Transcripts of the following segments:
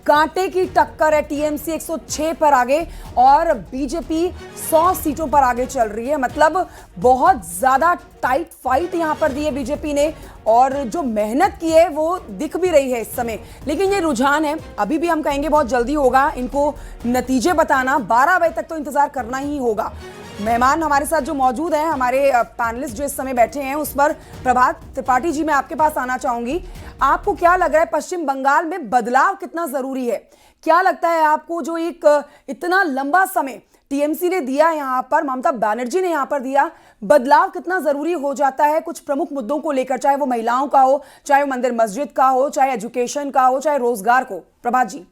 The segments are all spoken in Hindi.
कांटे की टक्कर है। टीएमसी 106 पर आगे और बीजेपी 100 सीटों पर आगे चल रही है। मतलब बहुत ज्यादा टाइट फाइट यहां पर दी है बीजेपी ने और जो मेहनत की है वो दिख भी रही है इस समय। लेकिन ये रुझान है, अभी भी हम कहेंगे बहुत जल्दी होगा इनको नतीजे बताना, 12 बजे तक तो इंतजार करना ही होगा। मेहमान हमारे साथ जो मौजूद हैं, हमारे पैनलिस्ट जो इस समय बैठे हैं, उस पर प्रभात त्रिपाठी जी मैं आपके पास आना चाहूंगी। आपको क्या लग रहा है पश्चिम बंगाल में बदलाव कितना जरूरी है? क्या लगता है आपको जो एक इतना लंबा समय टीएमसी ने दिया यहां पर, ममता बनर्जी ने यहां पर दिया, बदलाव कितना जरूरी हो जाता है कुछ प्रमुख मुद्दों को लेकर, चाहे वो महिलाओं का हो, चाहे वो मंदिर मस्जिद का हो, चाहे एजुकेशन का हो, चाहे रोजगार को? प्रभात जी।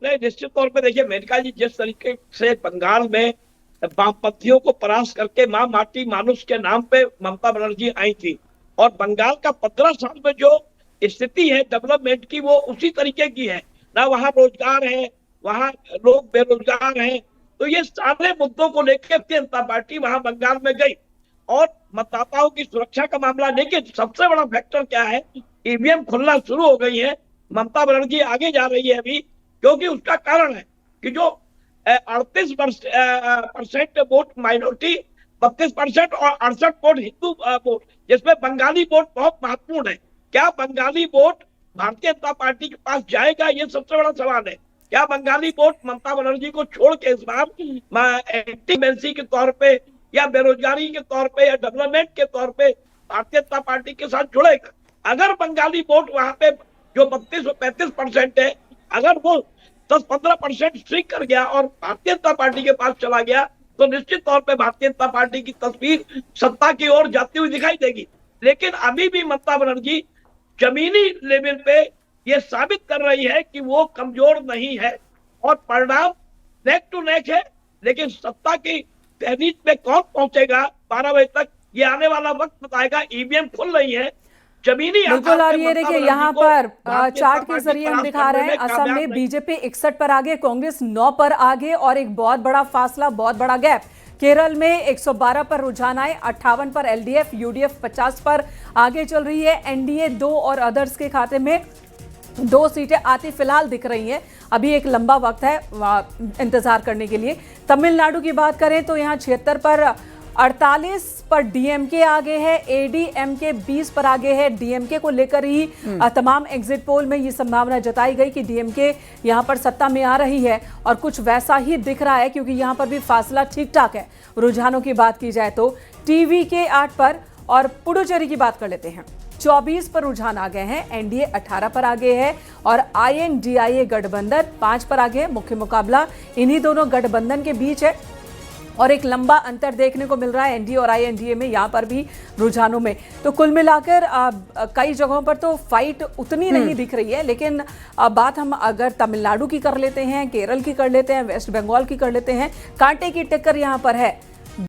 नहीं, निश्चित तौर पे देखिए मेनका जी, जिस तरीके से बंगाल में वामपंथियों को परास्त करके मां माटी मानुष के नाम पे ममता बनर्जी आई थी और बंगाल का 15 साल में जो स्थिति है डेवलपमेंट की वो उसी तरीके की है ना। वहाँ रोजगार है, वहाँ लोग बेरोजगार हैं। तो ये सारे मुद्दों को लेकर भारतीय जनता पार्टी वहां बंगाल में गई और मतदाताओं की सुरक्षा का मामला। लेकिन सबसे बड़ा फैक्टर क्या है, ईवीएम खुलना शुरू हो गई है, ममता बनर्जी आगे जा रही है अभी, क्योंकि उसका कारण है कि जो 38% वोट माइनॉरिटी, 32% और 68 वोट हिंदू वोट, जिसमें बंगाली वोट बहुत महत्वपूर्ण है। क्या बंगाली वोट भारतीय जनता पार्टी के पास जाएगा, ये सबसे बड़ा सवाल है। क्या बंगाली वोट ममता बनर्जी को छोड़ के इस बार एंटी के तौर पे या बेरोजगारी के तौर पे या डेवलपमेंट के तौर पे भारतीय जनता पार्टी के साथ जुड़ेगा? अगर बंगाली वोट वहां पे जो 32-35% है, अगर वो 10-15% स्ट्रिक कर गया और भारतीय जनता पार्टी के पास चला गया, तो निश्चित तौर पे भारतीय जनता पार्टी की तस्वीर सत्ता की ओर जाती हुई दिखाई देगी। लेकिन अभी भी ममता बनर्जी जमीनी लेवल पे ये साबित कर रही है कि वो कमजोर नहीं है और परिणाम नेक टू नेक है। लेकिन सत्ता की तहरीक में कौन पहुंचेगा 12 बजे तक, ये आने वाला वक्त बताएगा। ईवीएम खुल रही है जमीनी। बिल्कुल, और ये देखिए यहाँ पर चार्ट के जरिए हम दिखा रहे हैं, असम में बीजेपी 61 पर आगे, कांग्रेस 9 पर आगे और एक बहुत बड़ा फासला, बहुत बड़ा गैप। केरल में 112 पर रुझान आए, 58 पर एलडीएफ, यूडीएफ 50 पर आगे चल रही है। एनडीए 2 और अदर्स के खाते में 2 सीटें आती फिलहाल दिख रही हैं। अभी एक लंबा वक्त है इंतजार करने के लिए। तमिलनाडु की बात करें तो यहाँ 76 पर, 48 पर डीएमके आगे है, एडीएमके 20 पर आगे है। डीएमके को लेकर ही तमाम एग्जिट पोल में ये संभावना जताई गई कि डीएमके यहां पर सत्ता में आ रही है और कुछ वैसा ही दिख रहा है, क्योंकि यहां पर भी फासला ठीक ठाक है। रुझानों की बात की जाए तो टीवीके 8 पर और पुडुचेरी की बात कर लेते हैं, 24 पर रुझान आ गए हैं। एनडीए 18 पर आगे है और आईएनडीआईए गठबंधन 5 पर आगे है। मुख्य मुकाबला इन्हीं दोनों गठबंधन के बीच है और एक लंबा अंतर देखने को मिल रहा है एनडीए और आईएनडीए में, यहाँ पर भी रुझानों में। तो कुल मिलाकर कई जगहों पर तो फाइट उतनी नहीं दिख रही है। लेकिन बात हम अगर तमिलनाडु की कर लेते हैं, केरल की कर लेते हैं, वेस्ट बंगाल की कर लेते हैं, कांटे की टक्कर यहाँ पर है।